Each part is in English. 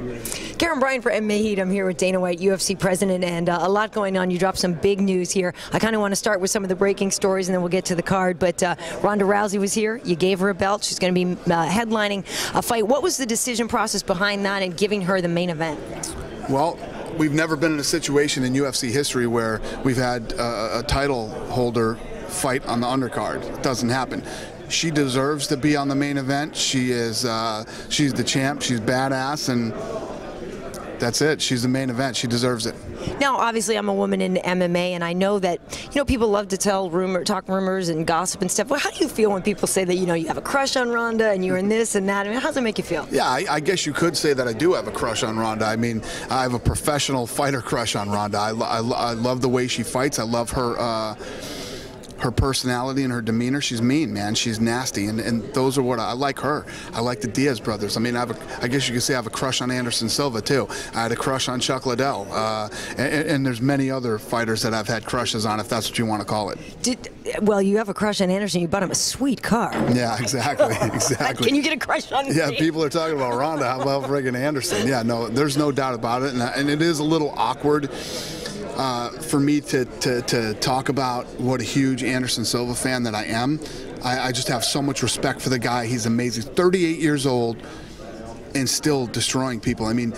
Karyn Bryant for MMA H.E.A.T. I'm here with Dana White, UFC President, and a lot going on. You dropped some big news here. I kind of want to start with some of the breaking stories, and then we'll get to the card. But Ronda Rousey was here. You gave her a belt. She's going to be headlining a fight. What was the decision process behind that and giving her the main event? Well, we've never been in a situation in UFC history where we've had a title holder fight on the undercard. It doesn't happen. She deserves to be on the main event. She is, she's the champ. She's badass, and that's it. She's the main event. She deserves it. Now, obviously, I'm a woman in MMA, and I know that, people love to talk rumors and gossip and stuff. Well, how do you feel when people say that, you have a crush on Ronda and you're in this and that? I mean, how does it make you feel? Yeah, I guess you could say that I do have a crush on Ronda. I mean, I have a professional fighter crush on Ronda. I love the way she fights. I love her her personality and her demeanor. She's mean, man. She's nasty, and those are what I like her. I like the Diaz brothers. I mean, I guess you could say I have a crush on Anderson Silva too. I had a crush on Chuck Liddell, and there's many other fighters that I've had crushes on, if that's what you want to call it. Well, you have a crush on Anderson. You bought him a sweet car. Yeah, exactly, exactly. Can you get a crush on me? Yeah, people are talking about Ronda. How about friggin' Anderson? Yeah, no, there's no doubt about it, and it is a little awkward for me to talk about what a huge Anderson Silva fan that I am. I just have so much respect for the guy. He's amazing. 38 years old and still destroying people. I mean,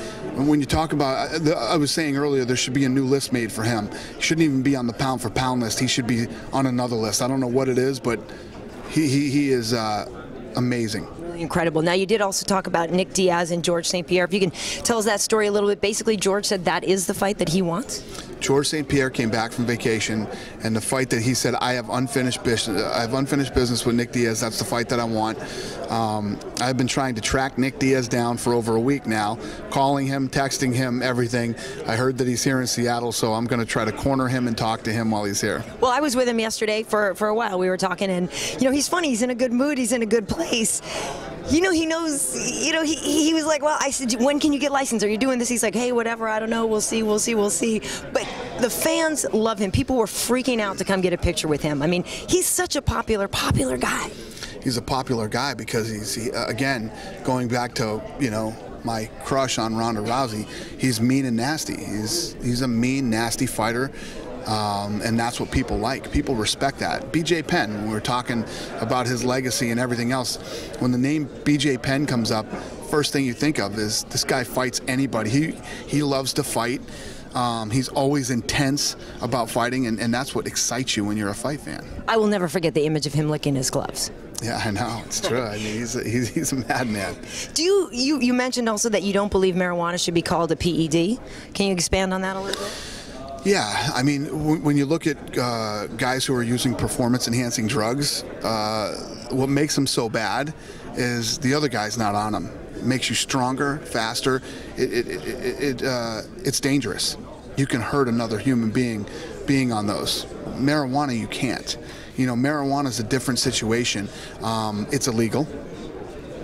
when you talk about, I was saying earlier, there should be a new list made for him. He shouldn't even be on the pound for pound list. He should be on another list. I don't know what it is, but he is amazing. Incredible. Now, you did also talk about Nick Diaz and George St. Pierre. If you can tell us that story a little bit. Basically, George said that is the fight that he wants. George St. Pierre came back from vacation, and the fight that he said, I have unfinished business with Nick Diaz. That's the fight that I want. I've been trying to track Nick Diaz down for over a week now, calling him, texting him, everything. I heard that he's here in Seattle, so I'm going to try to corner him and talk to him while he's here. Well, I was with him yesterday for a while. We were talking, and he's funny. He's in a good mood. He's in a good place. He knows, he was like, well, I said, when can you get licensed? Are you doing this? He's like, hey, whatever, I don't know, we'll see. But the fans love him. People were freaking out to come get a picture with him. I mean, he's such a popular guy. He's a popular guy because again, going back to, my crush on Ronda Rousey, he's mean and nasty. He's a mean, nasty fighter. And that's what people like. People respect that. BJ Penn, when we were talking about his legacy and everything else, when the name BJ Penn comes up, first thing you think of is this guy fights anybody. He loves to fight. He's always intense about fighting, and that's what excites you when you're a fight fan. I will never forget the image of him licking his gloves. Yeah, I know, it's true. I mean, he's a madman. Do you mentioned also that you don't believe marijuana should be called a PED? Can you expand on that a little bit? Yeah, I mean, when you look at guys who are using performance-enhancing drugs, what makes them so bad is the other guy's not on them. It makes you stronger, faster. It's dangerous. You can hurt another human being on those. Marijuana, you can't. Marijuana is a different situation. It's illegal,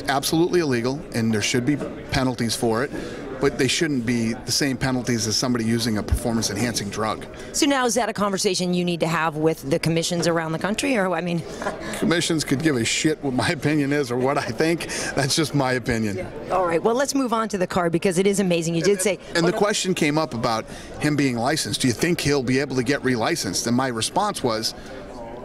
absolutely illegal, and there should be penalties for it. But they shouldn't be the same penalties as somebody using a performance-enhancing drug. So now, is that a conversation you need to have with the commissions around the country, or I mean? Commissions could give a shit what my opinion is or what I think. That's just my opinion. Yeah. All right. Well, let's move on to the card because it is amazing. You did say. And the question came up about him being licensed. Do you think he'll be able to get relicensed? And my response was,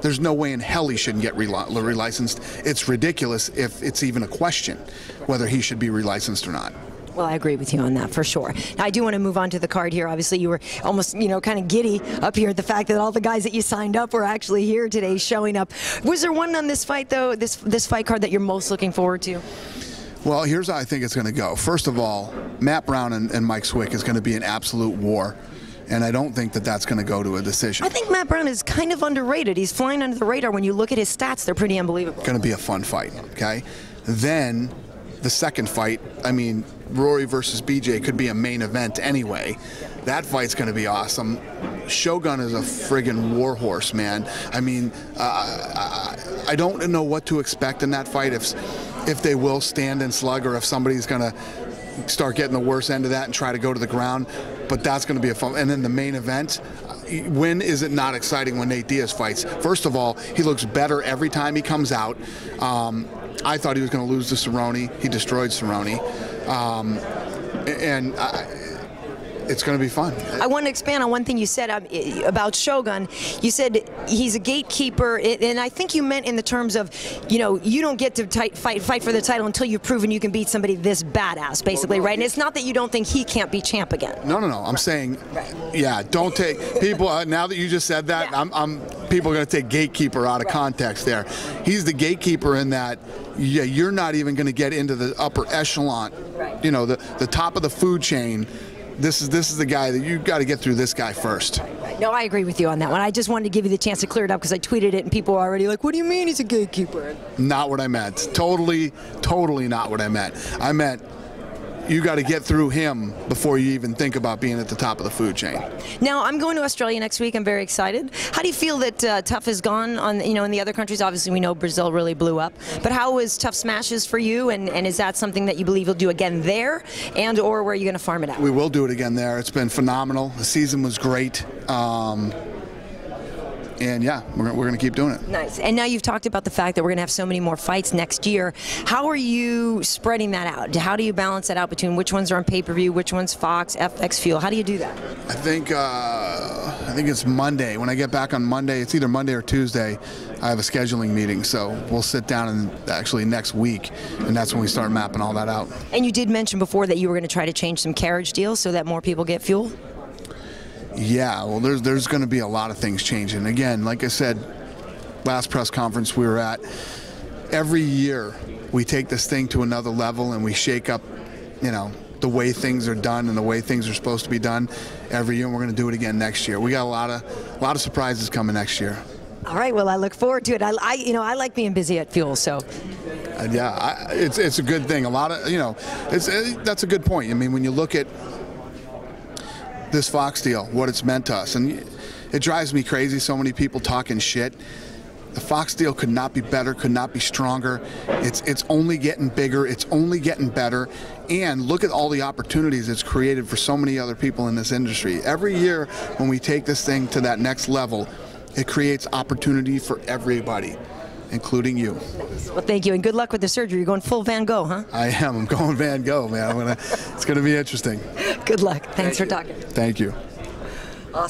there's no way in hell he shouldn't get relicensed. It's ridiculous if it's even a question whether he should be relicensed or not. Well, I agree with you on that for sure. Now, I do want to move on to the card here. Obviously, you were almost, kind of giddy up here at the fact that all the guys that you signed up were actually here today, showing up. Was there one on this fight, though, this fight card that you're most looking forward to? Well, here's how I think it's going to go. First of all, Matt Brown and Mike Swick is going to be an absolute war. And I don't think that that's going to go to a decision. I think Matt Brown is kind of underrated. He's flying under the radar. When you look at his stats, they're pretty unbelievable. Going to be a fun fight, okay? Then the second fight, I mean, Rory versus BJ could be a main event anyway. That fight's going to be awesome. Shogun is a friggin' warhorse, man. I mean, I don't know what to expect in that fight, if they will stand and slug or if somebody's going to start getting the worst end of that and try to go to the ground. But that's going to be a fun. And then the main event, when is it not exciting when Nick Diaz fights? First of all, he looks better every time he comes out. I thought he was going to lose to Cerrone. He destroyed Cerrone. and it's going to be fun. I want to expand on one thing you said about Shogun. You said he's a gatekeeper, and I think you meant in the terms of, you know, you don't get to fight for the title until you've proven you can beat somebody this badass, basically, right? And it's not that you don't think he can't be champ again. No. I'm saying, yeah, don't take people. Now that you just said that, people are going to take gatekeeper out of context there. He's the gatekeeper in that, yeah, you're not even going to get into the upper echelon, you know, the top of the food chain. This is the guy that you got to get through this guy first. Right. No, I agree with you on that one. I just wanted to give you the chance to clear it up because I tweeted it and people were already like, what do you mean he's a gatekeeper? Not what I meant. Totally not what I meant. I meant you got to get through him before you even think about being at the top of the food chain. Now, I'm going to Australia next week. I'm very excited. How do you feel that Tough has gone on, you know, in the other countries? Obviously, we know Brazil really blew up. But how was Tough Smashes for you? And is that something that you believe you'll do again there? And or where are you going to farm it out? We will do it again there. It's been phenomenal. The season was great. And yeah, we're going to keep doing it. Nice. And now you've talked about the fact that we're going to have so many more fights next year. How are you spreading that out? How do you balance that out between which ones are on pay-per-view, which one's Fox, FX Fuel? How do you do that? I think it's Monday. When I get back on Monday, it's either Monday or Tuesday, I have a scheduling meeting. So we'll sit down and actually next week, and that's when we start mapping all that out. And you did mention before that you were going to try to change some carriage deals so that more people get fuel? Yeah, well, there's going to be a lot of things changing. Again, like I said, last press conference we were at, every year we take this thing to another level and we shake up, you know, the way things are done and the way things are supposed to be done every year, and we're going to do it again next year. We got a lot of surprises coming next year. All right, well, I look forward to it. I like being busy at Fuel, so. Yeah, it's a good thing. A lot of, you know, that's a good point. I mean, when you look at this Fox deal, what it's meant to us, and it drives me crazy, so many people talking shit. The Fox deal could not be better, could not be stronger. It's only getting bigger, it's only getting better, and look at all the opportunities it's created for so many other people in this industry. Every year when we take this thing to that next level, it creates opportunity for everybody, including you. Well, thank you, and good luck with the surgery. You're going full Van Gogh, huh? I am. I'm going Van Gogh, man. It's going to be interesting. Good luck. Thanks for talking. Thank you. Awesome.